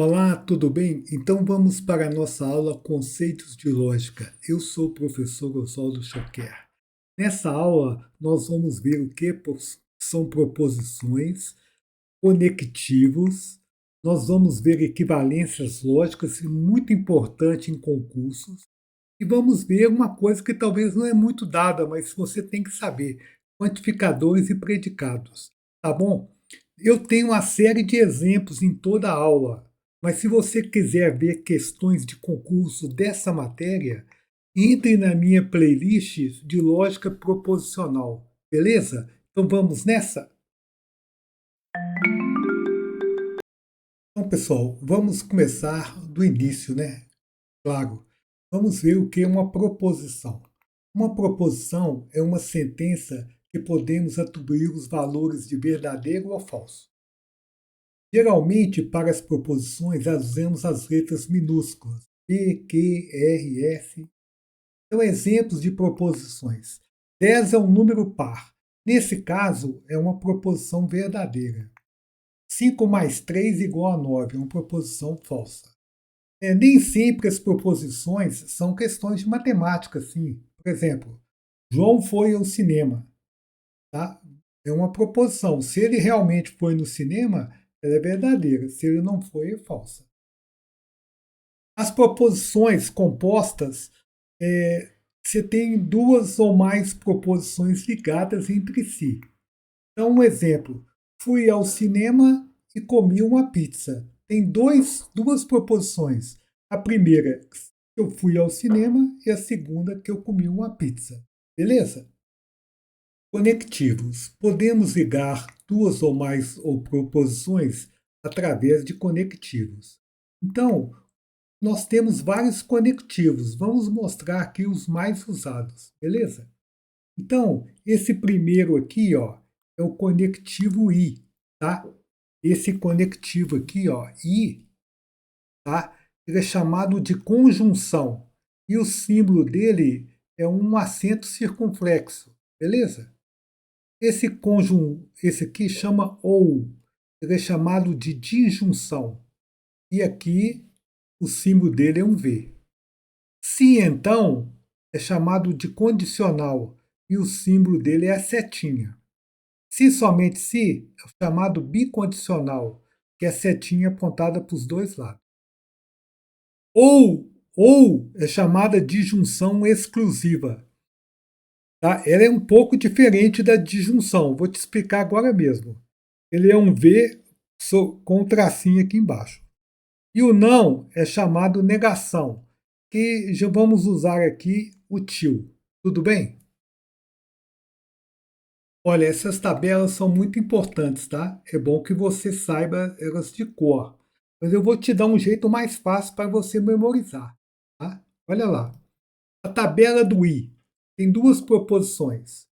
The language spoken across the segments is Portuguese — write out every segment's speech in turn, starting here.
Olá, tudo bem? Então vamos para a nossa aula Conceitos de Lógica. Eu sou o professor Oswaldo Choquer. Nessa aula, nós vamos ver o que são proposições, conectivos, nós vamos ver equivalências lógicas, muito importante em concursos, e vamos ver uma coisa que talvez não é muito dada, mas você tem que saber: quantificadores e predicados. Tá bom? Eu tenho uma série de exemplos em toda a aula, mas se você quiser ver questões de concurso dessa matéria, entre na minha playlist de lógica proposicional, beleza? Então vamos nessa? Então, pessoal, vamos começar do início, né? Claro. Vamos ver o que é uma proposição. Uma proposição é uma sentença que podemos atribuir os valores de verdadeiro ou falso. Geralmente, para as proposições, usamos as letras minúsculas P, Q, R, S. São exemplos de proposições. 10 é um número par. Nesse caso, é uma proposição verdadeira. 5 mais 3 igual a 9 é uma proposição falsa. Nem sempre as proposições são questões de matemática, sim. Por exemplo, João foi ao cinema. Tá? É uma proposição. Se ele realmente foi no cinema, ela é verdadeira. Se ele não foi, é falsa. As proposições compostas, você tem duas ou mais proposições ligadas entre si. Então, um exemplo: fui ao cinema e comi uma pizza. Tem duas proposições. A primeira, que eu fui ao cinema, e a segunda, que eu comi uma pizza. Beleza? Conectivos. Podemos ligar duas ou mais proposições através de conectivos. Então, nós temos vários conectivos. Vamos mostrar aqui os mais usados, beleza? Então, esse primeiro aqui, ó, é o conectivo I, tá? Esse conectivo aqui, ó, I, tá? Ele é chamado de conjunção. E o símbolo dele é um acento circunflexo, beleza? Esse aqui chama OU. Ele é chamado de disjunção. E aqui o símbolo dele é um V. Se, então, é chamado de condicional e o símbolo dele é a setinha. Se somente se, é chamado bicondicional, que é a setinha apontada para os dois lados. Ou é chamada disjunção exclusiva. Tá? Ela é um pouco diferente da disjunção, vou te explicar agora mesmo. Ele é um V com um tracinho aqui embaixo. E o não é chamado negação, que já vamos usar aqui o til. Tudo bem? Olha, essas tabelas são muito importantes, tá? É bom que você saiba elas de cor. Mas eu vou te dar um jeito mais fácil para você memorizar, tá? Olha lá. A tabela do I tem duas proposições.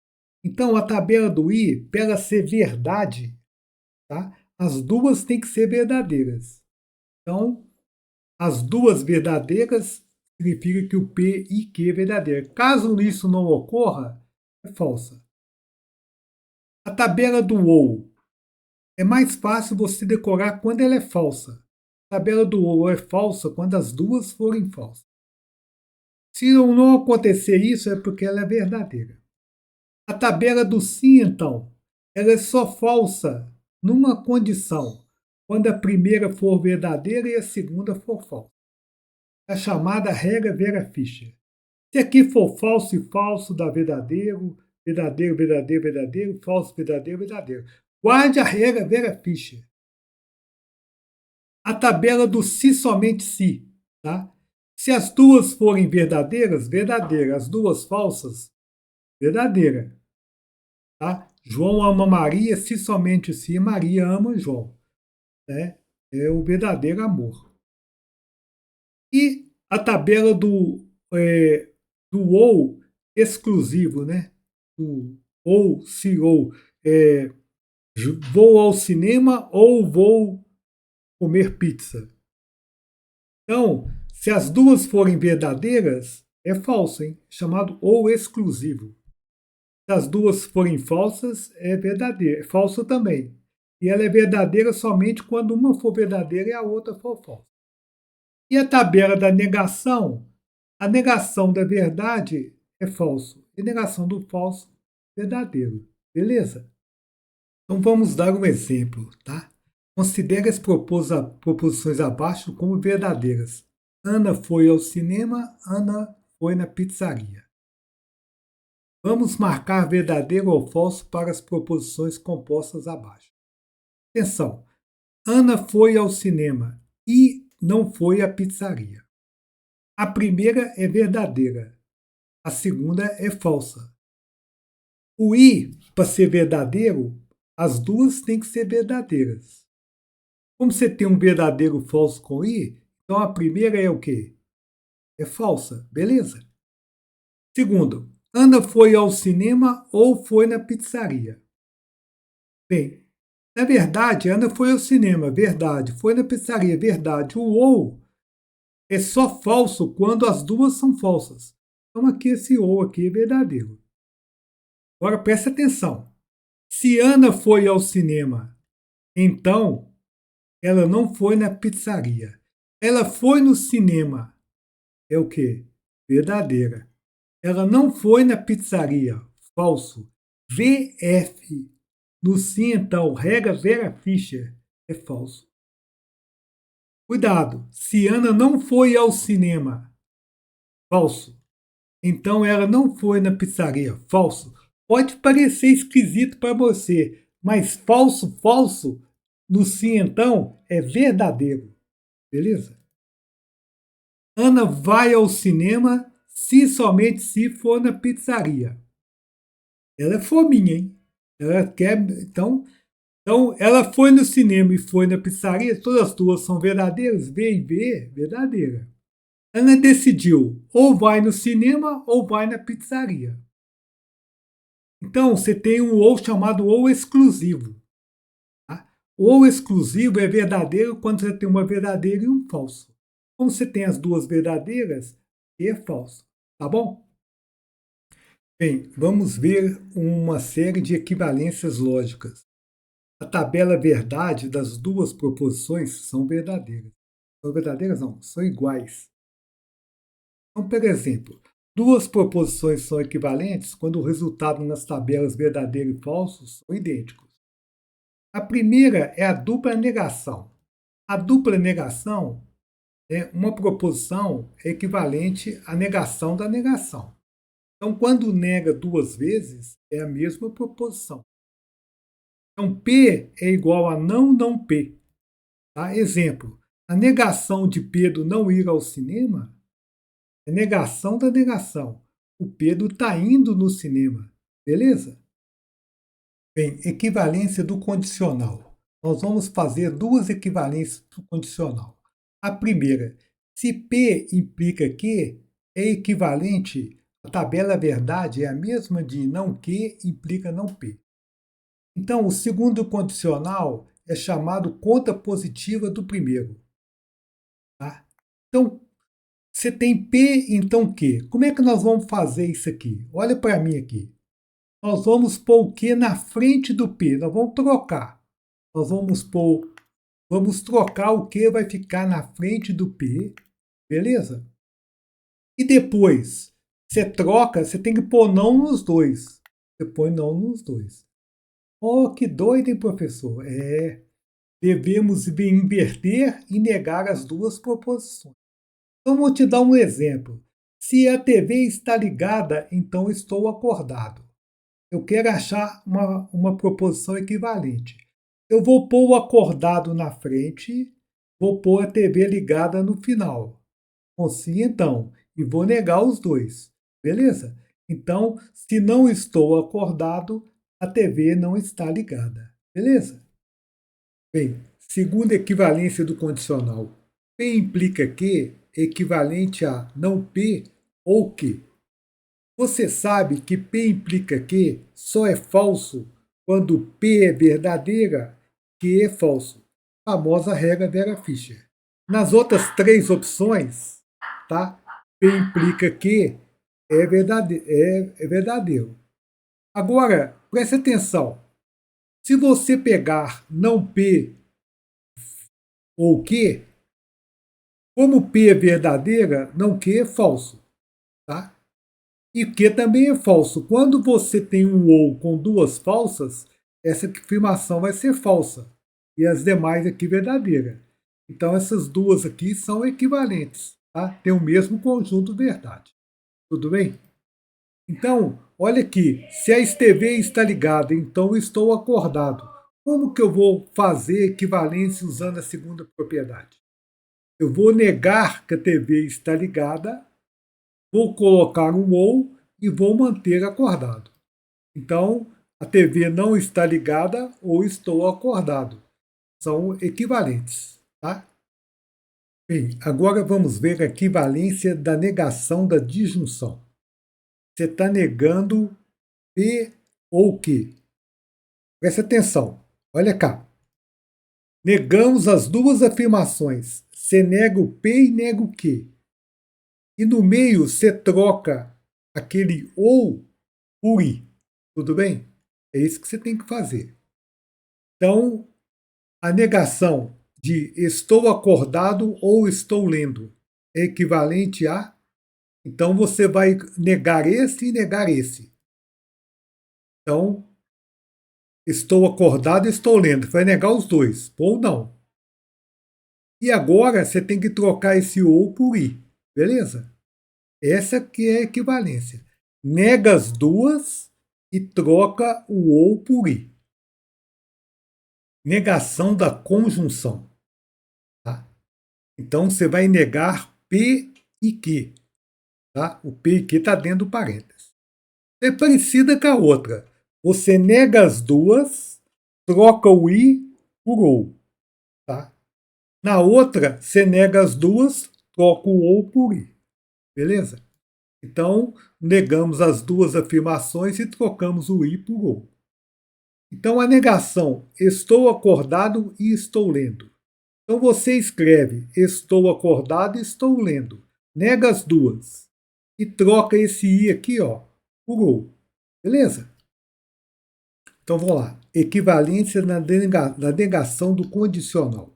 Então, a tabela do I, para ela ser verdade, tá? As duas têm que ser verdadeiras. Então, as duas verdadeiras significa que o P e Q é verdadeiro. Caso isso não ocorra, é falsa. A tabela do OU é mais fácil você decorar quando ela é falsa. A tabela do OU é falsa quando as duas forem falsas. Se não acontecer isso, é porque ela é verdadeira. A tabela do sim, então, ela é só falsa numa condição, quando a primeira for verdadeira e a segunda for falsa. É a chamada regra Vera-Fischer. Se aqui for falso e falso, dá verdadeiro, verdadeiro, verdadeiro, verdadeiro, falso, verdadeiro, verdadeiro. Guarde a regra Vera-Fischer. A tabela do se somente se, tá? Se as duas forem verdadeiras, verdadeira. As duas falsas, verdadeira. Tá? João ama Maria, se somente se Maria ama João. Né? É o verdadeiro amor. E a tabela do ou exclusivo, né? Do ou, se ou. Vou ao cinema ou vou comer pizza. Então, se as duas forem verdadeiras, é falso, hein? Chamado ou exclusivo. Se as duas forem falsas, é verdadeiro, é falso também. E ela é verdadeira somente quando uma for verdadeira e a outra for falsa. E a tabela da negação? A negação da verdade é falso. E a negação do falso, verdadeiro. Beleza? Então vamos dar um exemplo, tá? Considere as proposições abaixo como verdadeiras. Ana foi ao cinema, Ana foi na pizzaria. Vamos marcar verdadeiro ou falso para as proposições compostas abaixo. Atenção! Ana foi ao cinema e não foi à pizzaria. A primeira é verdadeira, a segunda é falsa. O i, para ser verdadeiro, as duas têm que ser verdadeiras. Como você tem um verdadeiro falso com i, então a primeira é o quê? É falsa, beleza? Segundo, Ana foi ao cinema ou foi na pizzaria? Bem, na verdade, Ana foi ao cinema, verdade. Foi na pizzaria, verdade. O ou é só falso quando as duas são falsas. Então aqui esse ou aqui é verdadeiro. Agora preste atenção. Se Ana foi ao cinema, então ela não foi na pizzaria. Ela foi no cinema. É o quê? Verdadeira. Ela não foi na pizzaria. Falso. VF. No sim, então, regra Vera Fischer. É falso. Cuidado. Se Ana não foi ao cinema. Falso. Então ela não foi na pizzaria. Falso. Pode parecer esquisito para você, mas falso, falso, no sim então, é verdadeiro. Beleza? Ana vai ao cinema se somente se for na pizzaria. Ela é fominha, hein? Ela quer. Então, ela foi no cinema e foi na pizzaria, todas as duas são verdadeiras, V e V, verdadeira. Ana decidiu, ou vai no cinema ou vai na pizzaria. Então, você tem um ou chamado ou exclusivo. Tá? O ou exclusivo é verdadeiro quando você tem uma verdadeira e um falso. Como você tem as duas verdadeiras, é falso. Tá bom? Bem, vamos ver uma série de equivalências lógicas. A tabela verdade das duas proposições são verdadeiras. São verdadeiras? Não, são iguais. Então, por exemplo, duas proposições são equivalentes quando o resultado nas tabelas verdadeiro e falso são idênticos. A primeira é a dupla negação. A dupla negação é uma proposição equivalente à negação da negação. Então, quando nega duas vezes, é a mesma proposição. Então, P é igual a não, não P. Tá? Exemplo, a negação de Pedro não ir ao cinema é negação da negação. O Pedro está indo no cinema. Beleza? Bem, equivalência do condicional. Nós vamos fazer duas equivalências do condicional. A primeira, se P implica que, é equivalente, a tabela verdade é a mesma de não que implica não P. Então, o segundo condicional é chamado conta positiva do primeiro. Tá? Então, você tem P, então Q. Como é que nós vamos fazer isso aqui? Olha para mim aqui. Nós vamos pôr o Q na frente do P. Nós vamos trocar. Nós vamos trocar o Q, vai ficar na frente do P. Beleza? E depois, você troca, você tem que pôr não nos dois. Você põe não nos dois. Oh, que doido, hein, professor? Devemos inverter e negar as duas proposições. Então, vou te dar um exemplo. Se a TV está ligada, então estou acordado. Eu quero achar uma proposição equivalente. Eu vou pôr o acordado na frente, vou pôr a TV ligada no final. Consigo então, e vou negar os dois. Beleza? Então, se não estou acordado, a TV não está ligada. Beleza? Bem, segunda equivalência do condicional. P implica que é equivalente a não P ou que. Você sabe que P implica que só é falso quando P é verdadeira, que é falso. Famosa regra Vera Fischer. Nas outras três opções, tá? P implica que é verdadeiro. Agora, preste atenção. Se você pegar não P ou Q, como P é verdadeira, não Q é falso, tá? E Q também é falso. Quando você tem um ou com duas falsas, essa afirmação vai ser falsa. E as demais aqui verdadeira. Então essas duas aqui são equivalentes, tá? Tem o mesmo conjunto verdade. Tudo bem? Então, olha aqui, se a TV está ligada, então eu estou acordado. Como que eu vou fazer equivalência usando a segunda propriedade? Eu vou negar que a TV está ligada, vou colocar um ou e vou manter acordado. Então, a TV não está ligada ou estou acordado. São equivalentes, tá? Bem, agora vamos ver a equivalência da negação da disjunção. Você está negando P ou Q. Preste atenção. Olha cá. Negamos as duas afirmações. Você nega o P e nega o Q. E no meio você troca aquele ou por I. Tudo bem? É isso que você tem que fazer. Então, a negação de estou acordado ou estou lendo é equivalente a. Então, você vai negar esse e negar esse. Então, estou acordado e estou lendo. Vai negar os dois, ou não. E agora você tem que trocar esse ou por i, beleza? Essa que é a equivalência. Nega as duas e troca o ou por i. Negação da conjunção. Tá? Então você vai negar P e Q. Tá? O P e Q está dentro do parênteses. É parecida com a outra. Você nega as duas, troca o i por ou. Tá? Na outra, você nega as duas, troca o ou por i. Beleza? Então, negamos as duas afirmações e trocamos o i por ou. Então, a negação estou acordado e estou lendo. Então, você escreve estou acordado e estou lendo. Nega as duas e troca esse i aqui, ó, por ou. Beleza? Então, vamos lá. Equivalência na negação do condicional.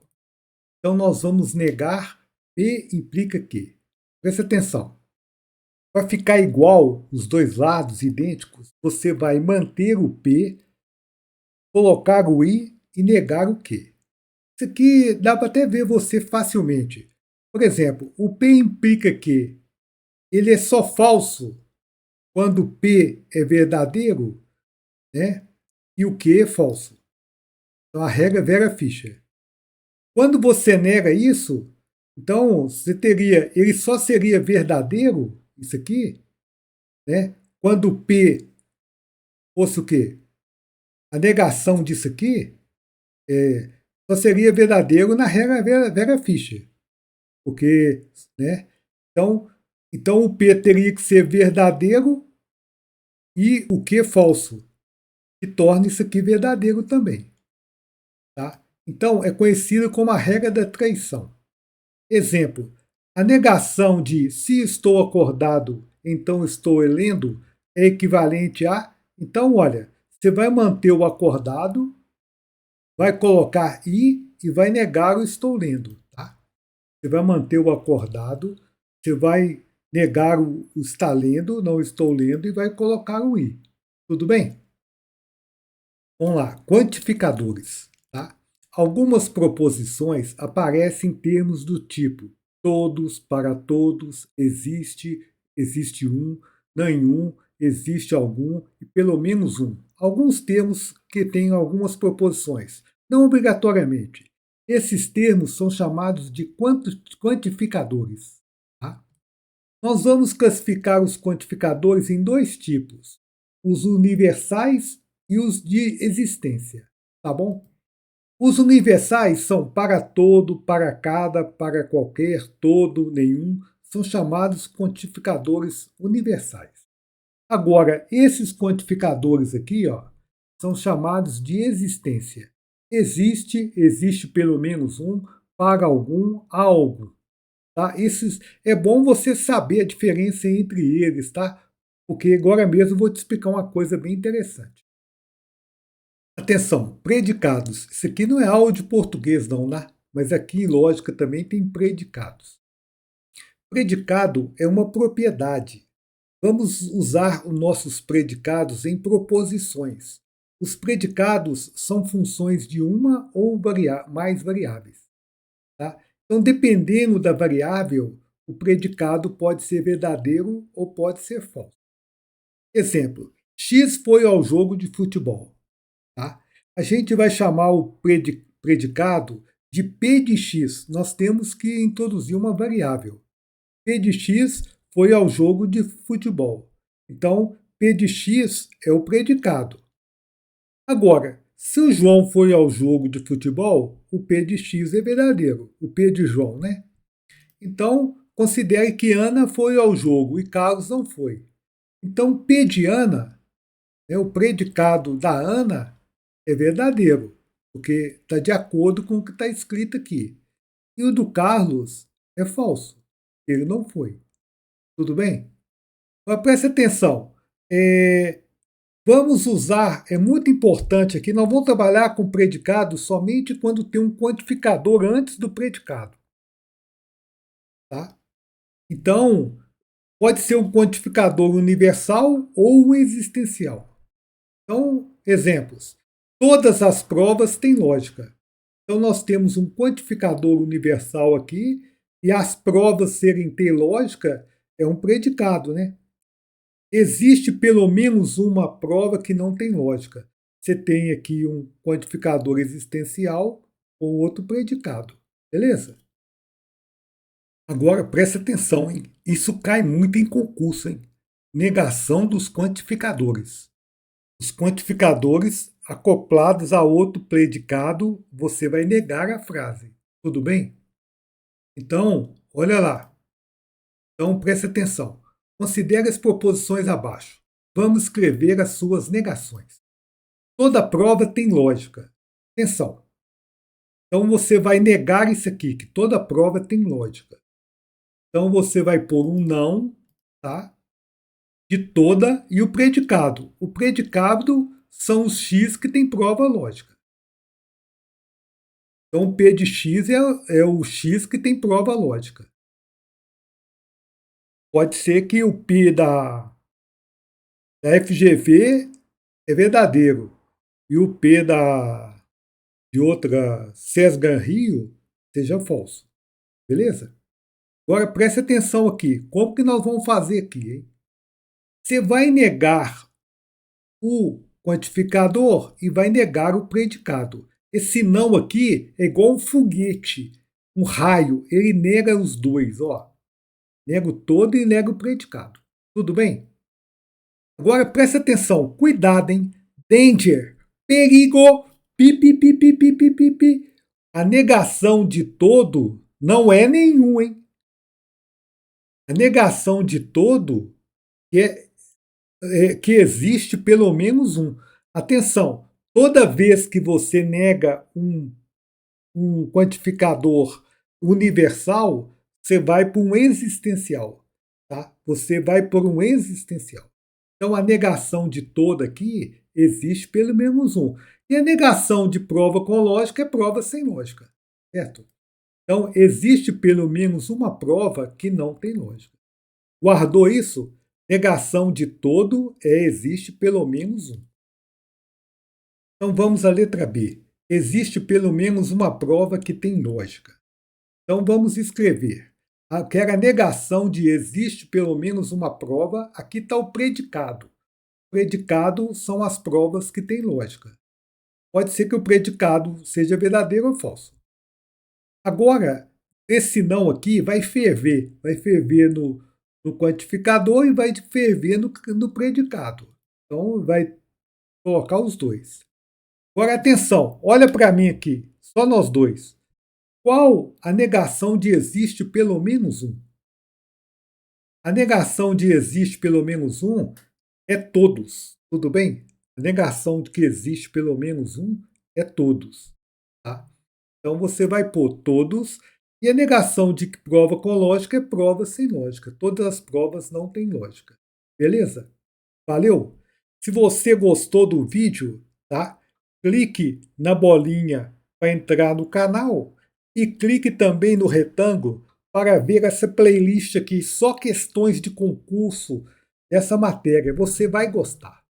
Então, nós vamos negar P implica que. Presta atenção. Para ficar igual, os dois lados idênticos, você vai manter o P, colocar o I e negar o Q. Isso aqui dá para até ver você facilmente. Por exemplo, o P implica que ele é só falso quando o P é verdadeiro, né? E o Q é falso. Então a regra Vera Fischer. Quando você nega isso, então você teria, ele só seria verdadeiro, isso aqui, né? Quando o P fosse o quê? A negação disso aqui só seria verdadeiro na regra Vera Fischer. Porque, né? Então o P teria que ser verdadeiro e o Q falso, que torna isso aqui verdadeiro também. Tá? Então é conhecido como a regra da traição. Exemplo, a negação de se estou acordado, então estou lendo, é equivalente a. Então, olha, você vai manter o acordado, vai colocar e vai negar o estou lendo. Tá? Você vai manter o acordado, você vai negar o está lendo, não estou lendo, e vai colocar o i. Tudo bem? Vamos lá, quantificadores. Tá? Algumas proposições aparecem em termos do tipo todos, para todos, existe, existe um, nenhum, existe algum e pelo menos um. Alguns termos que têm algumas proposições, não obrigatoriamente. Esses termos são chamados de quantificadores. Tá? Nós vamos classificar os quantificadores em dois tipos: os universais e os de existência. Tá bom? Os universais são para todo, para cada, para qualquer, todo, nenhum, são chamados quantificadores universais. Agora, esses quantificadores aqui, ó, são chamados de existência. Existe, existe pelo menos um, para algum, há algum. Tá? Esses, é bom você saber a diferença entre eles, tá? Porque agora mesmo eu vou te explicar uma coisa bem interessante. Atenção, predicados. Isso aqui não é aula de português não, né? Mas aqui em lógica também tem predicados. Predicado é uma propriedade. Vamos usar os nossos predicados em proposições. Os predicados são funções de uma ou mais variáveis. Tá? Então, dependendo da variável, o predicado pode ser verdadeiro ou pode ser falso. Exemplo, X foi ao jogo de futebol. Tá? A gente vai chamar o predicado de P de X. Nós temos que introduzir uma variável. P de X foi ao jogo de futebol. Então, P de X é o predicado. Agora, se o João foi ao jogo de futebol, o P de X é verdadeiro. O P de João, né? Então, considere que Ana foi ao jogo e Carlos não foi. Então, P de Ana, o predicado da Ana, é verdadeiro, porque está de acordo com o que está escrito aqui. E o do Carlos é falso. Ele não foi. Tudo bem? Mas preste atenção. Vamos usar, é muito importante aqui, nós vamos trabalhar com predicado somente quando tem um quantificador antes do predicado. Tá? Então, pode ser um quantificador universal ou um existencial. Então, exemplos. Todas as provas têm lógica. Então, nós temos um quantificador universal aqui, e as provas serem ter lógica é um predicado, né? Existe pelo menos uma prova que não tem lógica. Você tem aqui um quantificador existencial com outro predicado. Beleza? Agora preste atenção, hein? Isso cai muito em concurso, hein? Negação dos quantificadores. Os quantificadores acoplados a outro predicado, você vai negar a frase. Tudo bem? Então, olha lá. Então, preste atenção. Considere as proposições abaixo. Vamos escrever as suas negações. Toda prova tem lógica. Atenção. Então, você vai negar isso aqui, que toda prova tem lógica. Então, você vai pôr um não, tá? De toda e o predicado. O predicado são os X que tem prova lógica. Então, o P de X é o X que tem prova lógica. Pode ser que o P da FGV é verdadeiro e o P de outra Sesgan Rio seja falso. Beleza? Agora preste atenção aqui. Como que nós vamos fazer aqui? Hein? Você vai negar o quantificador e vai negar o predicado. Esse não aqui é igual um foguete, um raio. Ele nega os dois, ó. Nega o todo e nega o predicado. Tudo bem? Agora preste atenção. Cuidado, hein? Danger. Perigo. Pi, pi, pi, pi, pi, pi, pi, pi. A negação de todo não é nenhum, hein? A negação de todo que existe pelo menos um. Atenção, toda vez que você nega um quantificador universal, você vai para um existencial. Tá? Você vai por um existencial. Então, a negação de todo aqui existe pelo menos um. E a negação de prova com lógica é prova sem lógica. Certo? Então, existe pelo menos uma prova que não tem lógica. Guardou isso? Negação de todo existe pelo menos um. Então vamos à letra B. Existe pelo menos uma prova que tem lógica. Então vamos escrever. Quero a negação de existe pelo menos uma prova. Aqui está o predicado. O predicado são as provas que têm lógica. Pode ser que o predicado seja verdadeiro ou falso. Agora, esse não aqui vai ferver. Vai ferver no quantificador e vai ferver no predicado. Então, vai colocar os dois. Agora, atenção, olha para mim aqui, só nós dois. Qual a negação de existe pelo menos um? A negação de existe pelo menos um é todos, tudo bem? A negação de que existe pelo menos um é todos. Tá? Então, você vai pôr todos. E a negação de que prova com lógica é prova sem lógica. Todas as provas não têm lógica. Beleza? Valeu? Se você gostou do vídeo, tá? Clique na bolinha para entrar no canal e clique também no retângulo para ver essa playlist aqui, só questões de concurso dessa matéria. Você vai gostar.